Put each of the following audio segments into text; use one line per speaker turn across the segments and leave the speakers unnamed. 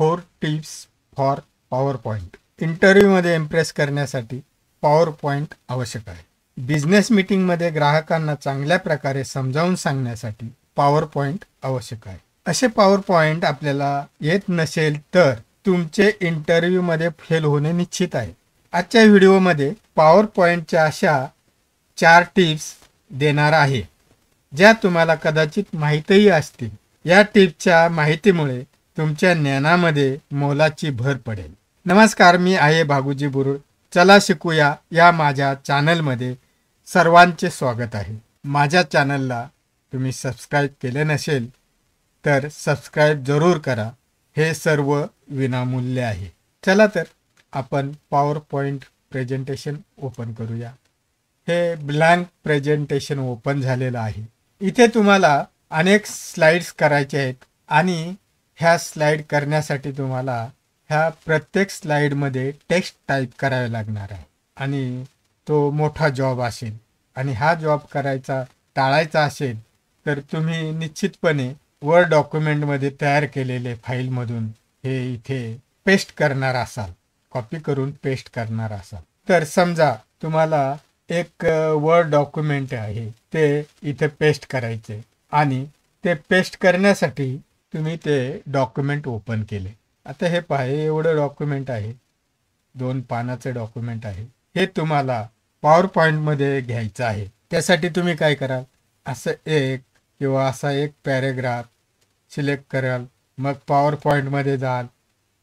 4 tips for power point. इंटरव्ह्यूमध्ये impress करण्यासाठी power point आवश्यक आहे. बिझनेस मीटिंगमध्ये ग्राहकांना चांगल्या प्रकारे समजावून सांगण्यासाठी पॉवर पॉइंट आवश्यक आहे. असे पॉवर पॉइंट आपल्याला येत नसेल तर तुमचे इंटरव्ह्यूमध्ये फेल होणे निश्चित आहे. आजच्या व्हिडिओमध्ये पॉवर पॉइंटच्या अशा 4 टिप्स देणार आहे ज्या तुम्हाला कदाचित माहीतही असतील. या टिप्सच्या माहितीमुळे तुमच्या ज्ञानामध्ये मोलाची भर पडेल. नमस्कार, मी आहे भागुजी बुरुड. चला शिकूया या माझ्या चॅनलमध्ये सर्वांचे स्वागत आहे. माझ्या चॅनलला तुम्ही सबस्क्राईब केले नसेल तर सबस्क्राईब जरूर करा. हे सर्व विनामूल्य आहे. चला तर आपण पॉवर पॉइंट प्रेझेंटेशन ओपन करूया. हे ब्लँक प्रेझेंटेशन ओपन झालेलं आहे. इथे तुम्हाला अनेक स्लाइड्स करायचे आहेत आणि ह्या स्लाइड करण्यासाठी तुम्हाला ह्या प्रत्येक स्लाइडमध्ये टेक्स्ट टाईप करावे लागणार आहे आणि तो मोठा जॉब असेल आणि हा जॉब टाळायचा असेल तर तुम्ही निश्चितपणे वर्ड डॉक्युमेंटमध्ये तयार केलेले फाईलमधून हे इथे पेस्ट करणार असाल, कॉपी करून पेस्ट करणार असाल. तर समजा तुम्हाला एक वर्ड डॉक्युमेंट आहे ते इथे पेस्ट करायचे आणि ते पेस्ट करण्यासाठी तुम्ही ते डॉक्युमेंट ओपन केले. आता हे पहा, हे एवढं डॉक्युमेंट आहे, 2 पानाचं डॉक्युमेंट आहे. हे तुम्हाला पॉवर पॉईंटमध्ये घ्यायचं आहे. त्यासाठी तुम्ही काय कराल, असं एक किंवा असा एक पॅरेग्राफ सिलेक्ट कराल, मग पॉवर पॉईंटमध्ये जाल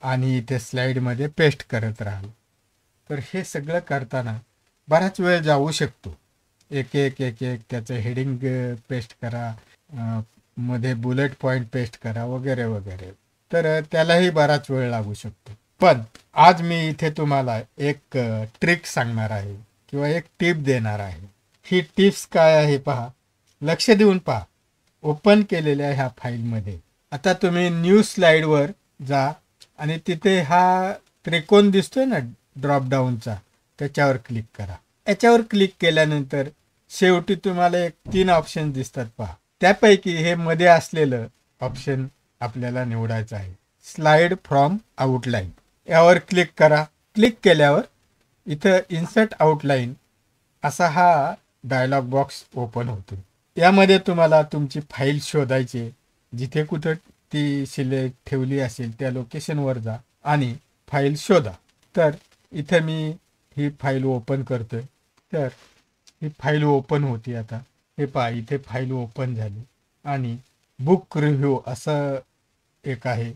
आणि इथे स्लाईडमध्ये पेस्ट करत राहाल. तर हे सगळं करताना बराच वेळ जाऊ शकतो. एक एक एक एक त्याचं हेडिंग पेस्ट करा, मध्ये बुलेट पॉईंट पेस्ट करा वगैरे वगैरे. तर त्यालाही बराच वेळ लागू शकतो. पण आज मी इथे तुम्हाला एक ट्रिक सांगणार आहे किंवा एक टिप देणार आहे. ही टिप्स काय आहे पहा, लक्ष देऊन पहा. ओपन केलेल्या ह्या फाईलमध्ये आता तुम्ही न्यू स्लाईडवर जा आणि तिथे हा त्रिकोण दिसतोय ना ड्रॉप डाऊनचा, त्याच्यावर क्लिक करा. याच्यावर क्लिक केल्यानंतर शेवटी तुम्हाला एक 3 ऑप्शन दिसतात पहा. त्यापैकी हे मध्ये असलेलं ऑप्शन आपल्याला निवडायचं आहे, स्लाइड फ्रॉम आउटलाईन. यावर क्लिक करा. क्लिक केल्यावर इथं इन्सर्ट आउटलाईन असा हा डायलॉग बॉक्स ओपन होतो. यामध्ये तुम्हाला तुमची फाईल शोधायची, जिथे कुठं ती सिलेक्ट ठेवली असेल त्या लोकेशनवर जा आणि फाईल शोधा. तर इथं मी ही फाईल ओपन करतोय. तर ही फाईल ओपन होती. आता हे पहा, इथे फाईल ओपन झाली आणि बुक रिव्ह्यू असं एक आहे,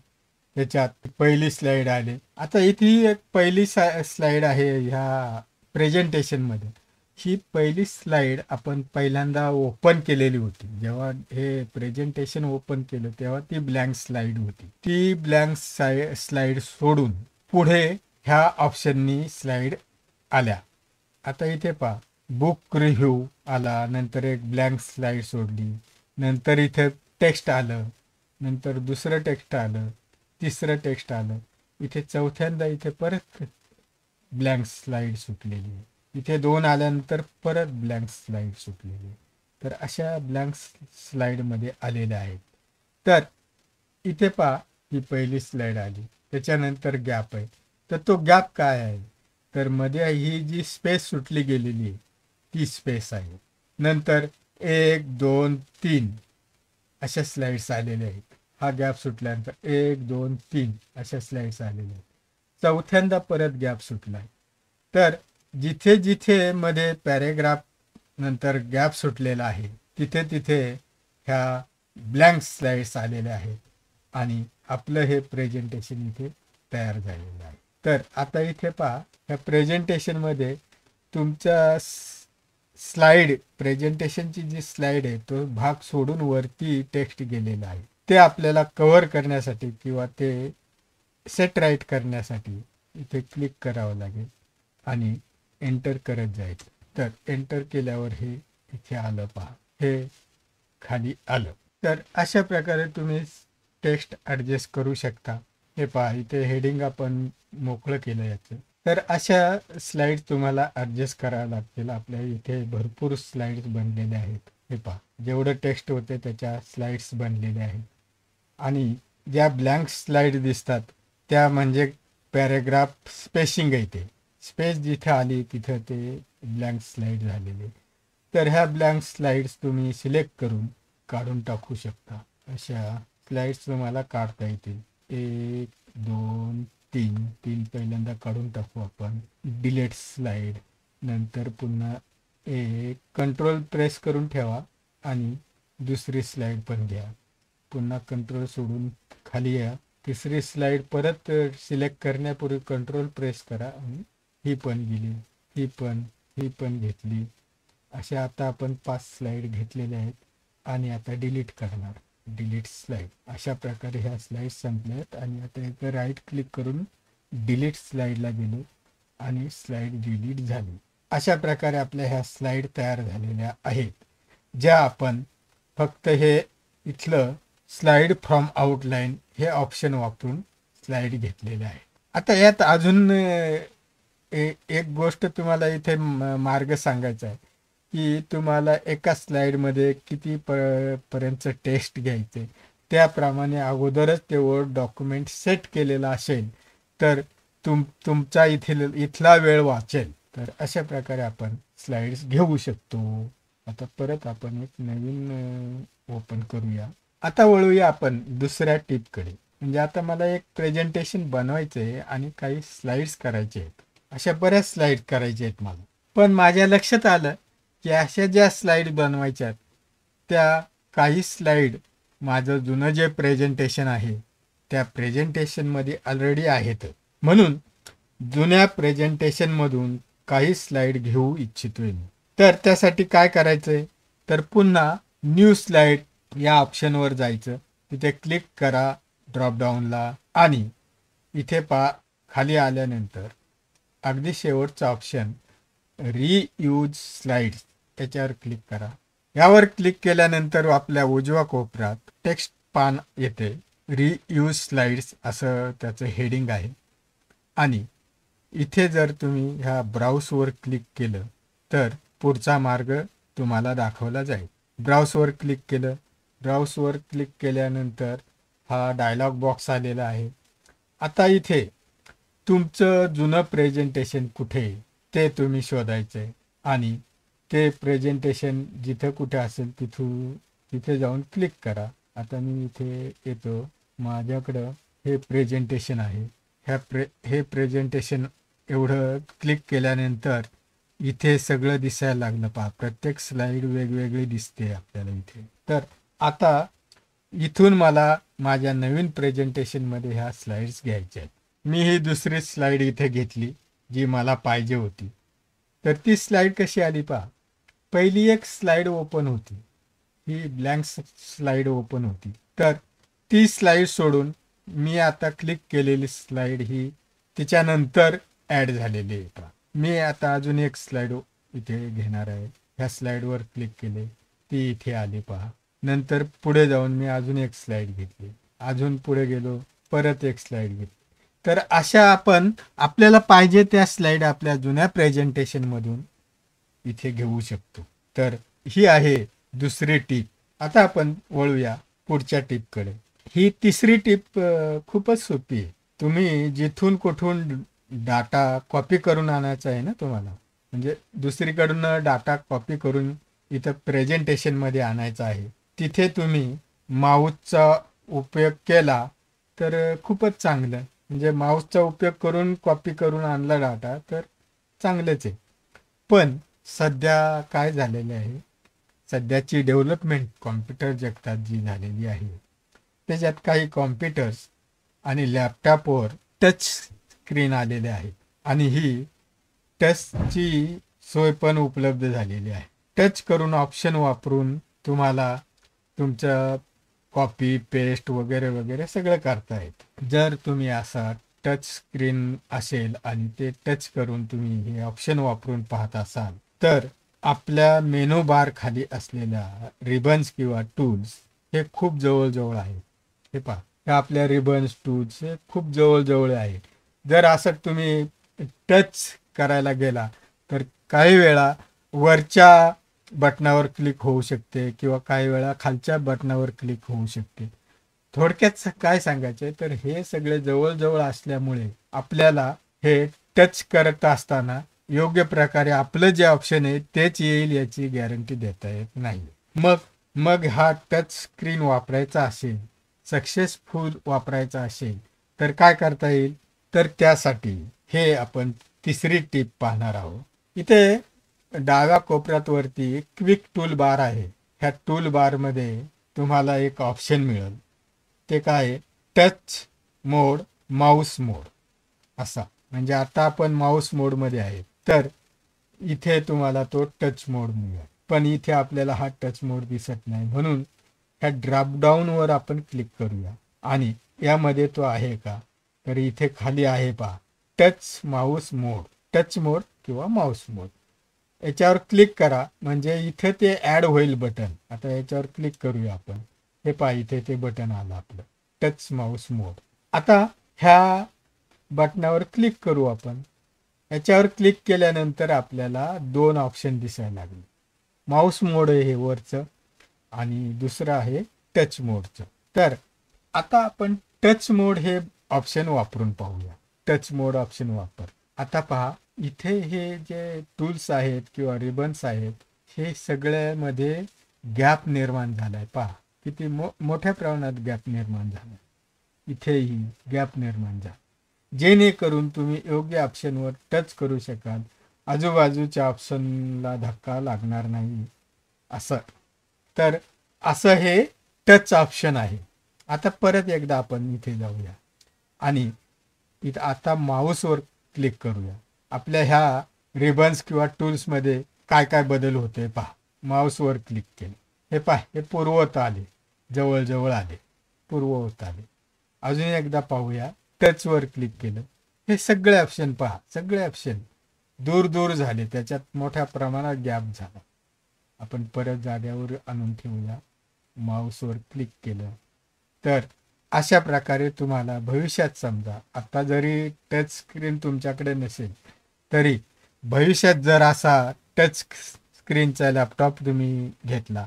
त्याच्यात पहिली स्लाईड आली. आता इथे एक पहिली स्लाईड आहे ह्या प्रेझेंटेशनमध्ये. ही पहिली स्लाईड आपण पहिल्यांदा ओपन केलेली होती. जेव्हा हे प्रेझेंटेशन ओपन केलं तेव्हा ती ब्लँक स्लाईड होती. ती ब्लँक स्लाईड सोडून पुढे ह्या ऑप्शननी स्लाईड आल्या. आता इथे पहा, बुक रिव्ह्यू आला, नंतर एक ब्लँक स्लाईड सोडली, नंतर इथे टेक्स्ट आलं, नंतर दुसरं टेक्स्ट आलं, तिसरं टेक्स्ट आलं, इथे चौथ्यांदा इथे परत ब्लँक स्लाईड सुटलेली आहे. इथे 2 आल्यानंतर परत ब्लँक स्लाईड सुटलेली. तर अशा ब्लँक स्लाईडमध्ये आलेल्या आहेत. तर इथे पहा, ही पहिली स्लाईड आली, त्याच्यानंतर गॅप आहे. तर तो गॅप काय आहे, तर मध्ये ही जी स्पेस सुटली गेलेली आहे ती स्पेस आहे. नंतर 1 2 3 अशा स्लाइड्स आलेल्या आहेत. हा गॅप सुटल्यानंतर 1 2 3 अशा स्लाइड्स आलेल्या आहेत. चौथ्यांदा परत गॅप सुटलाय. तर जिथे जिथे मध्ये पॅरेग्राफ नंतर गॅप सुटलेला आहे तिथे तिथे ह्या ब्लँक स्लाइड्स आलेल्या आहेत आणि आपलं हे प्रेझेंटेशन इथे तयार झालेलं आहे. तर आता इथे पहा, ह्या प्रेझेंटेशनमध्ये तुमच्या स्लाइड प्रेझेंटेशनची जी स्लाइड आहे तो भाग सोडून वरती टेक्स्ट गेलेला आहे. ते आपल्याला कव्हर करण्यासाठी किंवा ते सेट राईट करण्यासाठी इथे क्लिक करावं लागेल आणि एंटर करत जायचं. तर एंटर केल्यावर हे इथे आलं पहा, हे खाली आलं. तर अशा प्रकारे तुम्ही टेक्स्ट ॲडजस्ट करू शकता. हे पहा, इथे हेडिंग आपण मोकळं केलं याचं. तर अशा स्लाइड्स तुम्हाला ॲडजस्ट कराव्या लागतील. आपल्या इथे भरपूर स्लाइड्स बनलेले आहेत. हे पहा, जेवढं टेक्स्ट होते त्याच्या स्लाइड्स बनलेले आहेत आणि ज्या ब्लँक स्लाइड दिसतात त्या म्हणजे पॅरेग्राफ स्पेसिंग आहे, ते स्पेस जिथं आली तिथं ते ब्लँक स्लाईड झालेले. तर ह्या ब्लँक स्लाइड्स तुम्ही सिलेक्ट करून काढून टाकू शकता. अशा स्लाइड्स तुम्हाला काढता येतील. 1 2 3 3 पहिल्यांदा काढून टाकू आपण. Delete slide. नंतर पुन्हा एक कंट्रोल प्रेस करून ठेवा आणि दुसरी स्लाइड पण घ्या. पुन्हा कंट्रोल सोडून खाली या. तिसरी स्लाइड परत सिलेक्ट करण्यापूर्वी कंट्रोल प्रेस करा आणि ही पण गेली, ही पण घेतली. अशा आता आपण 5 स्लाइड घेतलेल्या आहेत आणि आता डिलीट करणार. Delete slide. अशा प्रकारे ह्या स्लाइड संपल्यात आणि आता इथं राईट क्लिक करून डिलीट स्लाइडला गेलो आणि स्लाइड डिलीट झाली. अशा प्रकारे आपल्या ह्या स्लाइड तयार झालेल्या आहेत, ज्या आपण फक्त हे इथलं स्लाइड फ्रॉम आउटलाईन हे ऑप्शन वापरून स्लाइड घेतलेले आहे. आता यात अजून एक गोष्ट तुम्हाला इथे मार्ग सांगायचा आहे की तुम्हाला एका स्लाइडमध्ये किती पर्यंतचं टेक्स्ट घ्यायचे. त्याप्रमाणे अगोदरच ते वर्ड डॉक्युमेंट सेट केलेला असेल तर तुमचा इथला वेळ वाचेल. तर अशा प्रकारे आपण स्लाइड्स घेऊ शकतो. आता परत आपण एक नवीन ओपन करूया. आता वळूया आपण दुसऱ्या टिपकडे. म्हणजे आता मला एक प्रेझेंटेशन बनवायचं आहे आणि काही स्लाइड्स करायचे आहेत. अशा बऱ्याच स्लाइड करायच्या आहेत मला. पण माझ्या लक्षात आलं की अशा ज्या स्लाइड बनवायच्या त्या काही स्लाइड माझं जुनं जे प्रेझेंटेशन आहे त्या प्रेझेंटेशनमध्ये ऑलरेडी आहेत. म्हणून जुन्या प्रेझेंटेशनमधून काही स्लाइड घेऊ इच्छितोय मी. तर त्यासाठी काय करायचंय, तर पुन्हा न्यू स्लाइड या ऑप्शनवर जायचं. तिथे क्लिक करा ड्रॉपडाऊनला आणि इथे खाली आल्यानंतर अगदी शेवटचा ऑप्शन रियूज स्लाइड्स याच्यावर क्लिक करा. यावर क्लिक केल्यानंतर आपल्या उजव्या कोपऱ्यात टेक्स्ट पान येते. रियूज स्लाइड्स असं त्याचं हेडिंग आहे आणि इथे जर तुम्ही ह्या ब्राउजवर क्लिक केलं तर पुढचा मार्ग तुम्हाला दाखवला जाईल. ब्राउजवर क्लिक केलं. ब्राउजवर क्लिक केल्यानंतर हा डायलॉग बॉक्स आलेला आहे. आता इथे तुमचं जुनं प्रेझेंटेशन कुठे आहे ते तुम्ही शोधायचं आहे आणि ते प्रेझेंटेशन जिथं कुठे असेल तिथे जाऊन क्लिक करा. आता मी इथे येतो. माझ्याकडं हे प्रेझेंटेशन आहे. हे प्रेझेंटेशन एवढं क्लिक केल्यानंतर इथे सगळं दिसायला लागलं. पहा, प्रत्येक स्लाइड वेगवेगळी दिसते आपल्याला इथे. तर आता इथून मला माझ्या नवीन प्रेझेंटेशनमध्ये ह्या स्लाइड्स घ्यायच्या आहेत. मी ही दुसरी स्लाइड इथे घेतली जी मला पाहिजे होती. तर ती स्लाइड कशी आली पहा. पहिली एक स्लाइड ओपन होती, ही ब्लँक स्लाइड ओपन होती. तर ती स्लाइड सोडून मी आता क्लिक केलेली स्लाइड ही तिच्यानंतर ॲड झालेली आहे. पहा, मी आता अजून एक स्लाइड इथे घेणार आहे. ह्या स्लाइडवर क्लिक केले, ती इथे आली पहा. नंतर पुढे जाऊन मी अजून एक स्लाइड घेतली. अजून पुढे गेलो, परत एक स्लाइड घेतली. तर अशा आपण आपल्याला पाहिजे त्या स्लाइड आपल्या जुन्या प्रेझेंटेशनमधून इथे घेऊ शकतो. तर ही आहे दुसरी टीप. आता आपण वळूया पुढच्या टीपकडे. ही तिसरी टीप खूपच सोपी आहे. तुम्ही जिथून कुठून डाटा कॉपी करून आणायचा आहे ना तुम्हाला, म्हणजे दुसरीकडून डाटा कॉपी करून इथं प्रेझेंटेशनमध्ये आणायचा आहे, तिथे तुम्ही माऊसचा उपयोग केला तर खूपच चांगलं. म्हणजे माऊसचा उपयोग करून कॉपी करून आणला डाटा तर चांगलंच आहे. पण सध्या काय झालेलं आहे, सध्याची डेव्हलपमेंट कॉम्प्युटर जगतात जी झालेली आहे त्याच्यात काही कॉम्प्युटर्स आणि लॅपटॉपवर टच स्क्रीन आलेले आहेत आणि ही टचची सोय पण उपलब्ध झालेली आहे. टच करून ऑप्शन वापरून तुम्हाला तुमचं कॉपी पेस्ट वगैरे वगैरे सगळं करता येतं. जर तुम्ही असा टच स्क्रीन असेल आणि ते टच करून तुम्ही हे ऑप्शन वापरून पाहत असाल तर आपल्या मेनू बार खाली असलेल्या रिबन्स किंवा टूल्स हे खूप जवळजवळ आहेत. हे पहा, हे आपल्या रिबन्स टूल्स हे खूप जवळजवळ आहेत. जर असं तुम्ही टच करायला गेला तर काही वेळा वरच्या बटनावर क्लिक होऊ शकते किंवा काही वेळा खालच्या बटनावर क्लिक होऊ शकते. थोडक्यात काय सांगायचे तर हे सगळे जवळजवळ असल्यामुळे आपल्याला हे टच करत असताना योग्य प्रकारे आपलं जे ऑप्शन आहे तेच येईल याची गॅरंटी देता येत नाही. मग मग हा टच स्क्रीन वापरायचा असेल, सक्सेसफुल वापरायचा असेल तर काय करता येईल, तर त्यासाठी हे आपण तिसरी टीप पाहणार आहोत. इथे डाव्या कोपऱ्यात वरती क्विक टूल बार आहे. ह्या टूल बार मध्ये तुम्हाला एक ऑप्शन मिळेल. ते काय, टच मोड, माऊस मोड असा. म्हणजे आता आपण माऊस मोड मध्ये आहे तर इथे तुम्हाला तो टच मोड मिळेल. पण इथे आपल्याला हा टच मोड दिसत नाही, म्हणून ह्या ड्रॉपडाऊन वर आपण क्लिक करूया आणि यामध्ये तो आहे का, तर इथे खाली आहे पहा, टच माऊस मोड, टच मोड किंवा माऊस मोड. याच्यावर क्लिक करा म्हणजे इथे ते ऍड होईल बटन. आता याच्यावर क्लिक करूया आपण. हे पहा इथे ते बटन आलं आपलं, टच माऊस मोड. आता ह्या बटनावर क्लिक करू आपण. याच्यावर क्लिक केल्यानंतर आपल्याला दोन ऑप्शन दिसायला लागले. माऊस मोड हे वरचं आणि दुसरं आहे टच मोडचं. तर आता आपण टच मोड हे ऑप्शन वापरून पाहूया. टच मोड ऑप्शन वापर. आता पहा इथे हे जे टूल्स आहेत किंवा रिबन्स आहेत हे सगळ्यामध्ये गॅप निर्माण झालाय. पहा किती मोठ्या प्रमाणात गॅप निर्माण झाला. इथेही गॅप निर्माण झाला, जेणेकरून तुम्ही योग्य ऑप्शनवर टच करू शकाल, आजूबाजूच्या ऑप्शनला धक्का लागणार नाही असं. तर असं हे टच ऑप्शन आहे. आता परत एकदा आपण इथे जाऊया आणि इथं आता माऊसवर क्लिक करूया. आपल्या ह्या रिबन्स किंवा टूल्समध्ये काय काय बदल होते पहा. माऊसवर क्लिक केलं, हे पहा हे पूर्ववत आले, जवळजवळ आले, पूर्ववत आले. अजून एकदा पाहूया. टचवर क्लिक केलं, हे सगळे ऑप्शन पहा, सगळे ऑप्शन दूर दूर झाले, त्याच्यात मोठ्या प्रमाणात गॅप झाला. आपण परत जाग्यावर आणून ठेवूया. माऊसवर क्लिक केलं तर अशा प्रकारे तुम्हाला भविष्यात समजा आता जरी टच स्क्रीन तुमच्याकडे नसेल तरी भविष्यात जर असा टच स्क्रीनचा लॅपटॉप तुम्ही घेतला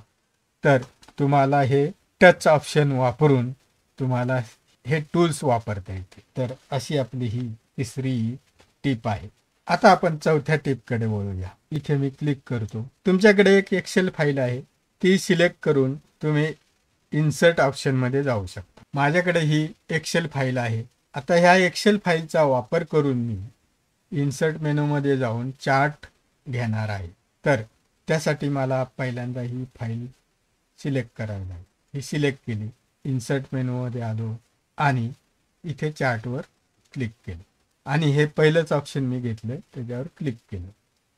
तर तुम्हाला हे टच ऑप्शन वापरून तुम्हाला हे टूल्स वापरता येते. तर अशी आपली ही तिसरी टीप आहे. आता आपण चौथ्या टीपकडे वळूया. इथे मी क्लिक करतो. तुमच्याकडे एक एक्सेल फाईल आहे, ती सिलेक्ट करून तुम्ही इन्सर्ट ऑप्शन मध्ये जाऊ शकता. माझ्याकडे ही एक्सेल फाईल आहे. आता ह्या एक्सेल फाईलचा वापर करून मी इन्सर्ट मेनू मध्ये जाऊन चार्ट घेणार आहे. तर त्यासाठी मला पहिल्यांदा ही फाईल सिलेक्ट करावी लागेल. ही सिलेक्ट केली, इन्सर्ट मेनू मध्ये आलो आणि इथे चार्टवर क्लिक केलं आणि हे पहिलंच ऑप्शन मी घेतलं, त्याच्यावर क्लिक केलं.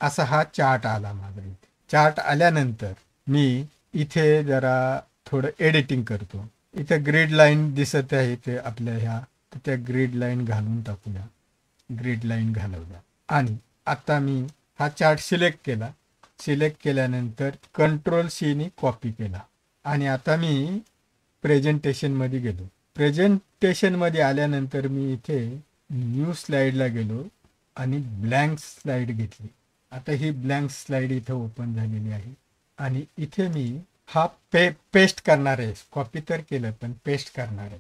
असा हा चार्ट आला माझा. इथे चार्ट आल्यानंतर मी इथे जरा थोडं एडिटिंग करतो. इथे ग्रीड लाईन दिसत आहे ते आपल्या ह्या, त्या ग्रीड लाईन घालून टाकूया. ग्रीड लाईन घालवल्या आणि आता मी हा चार्ट सिलेक्ट केला. सिलेक्ट केल्यानंतर कंट्रोल सी ने कॉपी केला आणि आता मी प्रेझेंटेशन मध्ये गेलो. प्रेझेंटेशन मध्ये आल्यानंतर मी इथे न्यू स्लाइडला गेलो आणि ब्लँक स्लाइड घेतली. आता ही ब्लँक स्लाइड इथे ओपन झालेली आहे आणि इथे मी हा पेस्ट करणार आहे. कॉपी तर केलं पण पेस्ट करणार आहे.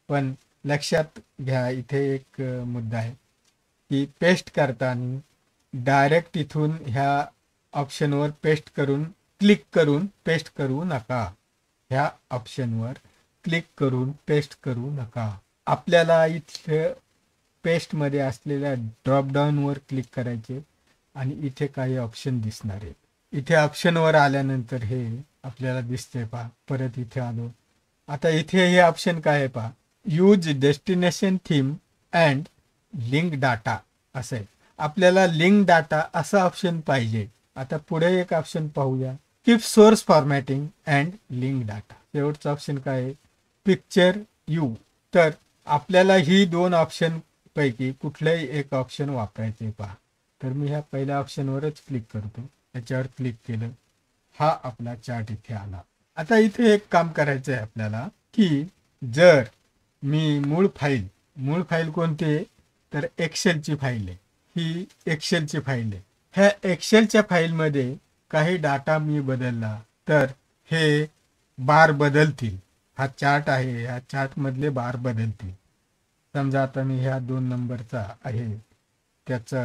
पण लक्षात घ्या इथे एक मुद्दा आहे की पेस्ट करताना डायरेक्ट इथून ह्या ऑप्शनवर पेस्ट करून क्लिक करून पेस्ट करू नका. ह्या ऑप्शनवर क्लिक करून पेस्ट करू नका. आपल्याला इथे पेस्टमध्ये असलेल्या ड्रॉपडाऊनवर क्लिक करायचे आणि इथे काही ऑप्शन दिसणार आहेत. इथे ऑप्शनवर आल्यानंतर हे आपल्याला दिसते पहा. परत इथे आलो. आता इथे हे ऑप्शन काय आहे पहा, use destination theme and link data असं आहे. आपल्याला लिंक डाटा असा ऑप्शन पाहिजे. आता पुढे एक ऑप्शन पाहूया, keep source formatting and link data. शेवटचा ऑप्शन काय आहे, पिक्चर यू. तर आपल्याला ही दोन ऑप्शन पैकी कुठलंही एक ऑप्शन वापरायचे पहा. तर मी ह्या पहिल्या ऑप्शनवरच क्लिक करतो. याच्यावर क्लिक केलं, हा आपला चार्ट इथे आला. आता इथे एक काम करायचं आहे आपल्याला की जर मी मूळ फाईल कोणती आहे तर एक्सेलची फाईल आहे. ही एक्सेलची फाईल आहे. ह्या एक्सेलच्या फाईलमध्ये काही डाटा मी बदलला तर हे बार बदलतील हा चार्ट आहे, ह्या चार्टमधले बार बदलतील. समजा आता मी ह्या 2 नंबरचा आहे त्याचा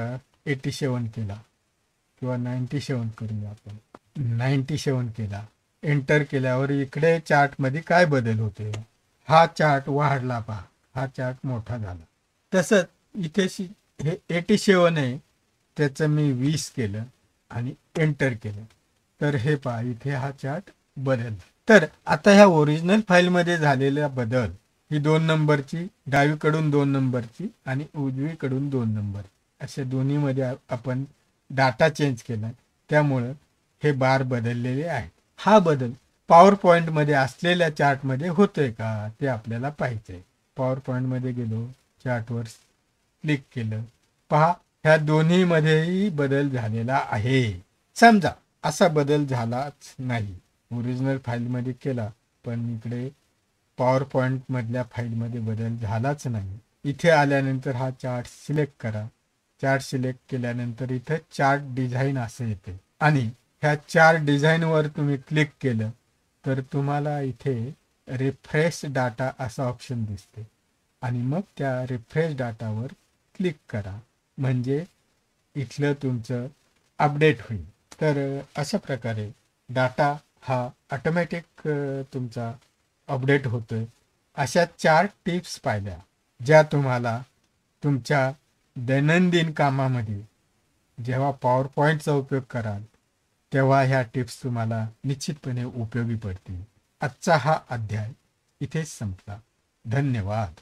87 केला किंवा 97 करूया आपण. 97 केला. एंटर केल्यावर इकडे चार्टमध्ये काय बदल होते? हा चार्ट वाढला पहा. हा चार्ट मोठा झाला. तसंच इथे हे 87 आहे त्याचं मी 20 केलं आणि एंटर केलं. तर हे पहा इथे हा चार्ट बदल. तर आता ह्या ओरिजिनल फाईलमध्ये झालेला बदल ही 2 नंबरची, डावीकडून 2 नंबरची आणि उजवीकडून 2 नंबर अशा दोन्हीमध्ये आपण डाटा चेंज केला. त्यामुळं हे बार बदललेले आहेत. हा बदल पॉवर पॉईंटमध्ये असलेल्या चार्टमध्ये होतोय का ते आपल्याला पाहिजे. पॉवर पॉईंटमध्ये गेलो, चार्टवर क्लिक केलं, पहा ह्या दोन्हीमध्येही बदल झालेला आहे. समजा असा बदल झालाच नाही, ओरिजिनल फाईलमध्ये केला पण इकडे पॉवर पॉईंट मधल्या फाईलमध्ये बदल झालाच नाही. इथे आल्यानंतर हा चार्ट सिलेक्ट करा. चार्ट सिलेक्ट केल्यानंतर इथे चार्ट डिझाईन असं येते आणि ह्या चार्ट डिझाईनवर तुम्ही क्लिक केलं तर तुम्हाला इथे रिफ्रेश डाटा असा ऑप्शन दिसते आणि मग त्या रिफ्रेश डाटावर क्लिक करा म्हणजे इथलं तुमचं अपडेट होईल. तर अशा प्रकारे डाटा हा ऑटोमॅटिक तुमचा अपडेट होतोय. अशा 4 टिप्स पाहिल्या ज्या तुम्हाला तुमच्या दैनंदिन कामामध्ये जेव्हा पॉवर पॉईंटचा उपयोग कराल तेव्हा ह्या टिप्स तुम्हाला निश्चितपणे उपयोगी पडतील. आजचा हा अध्याय इथेच संपला. धन्यवाद.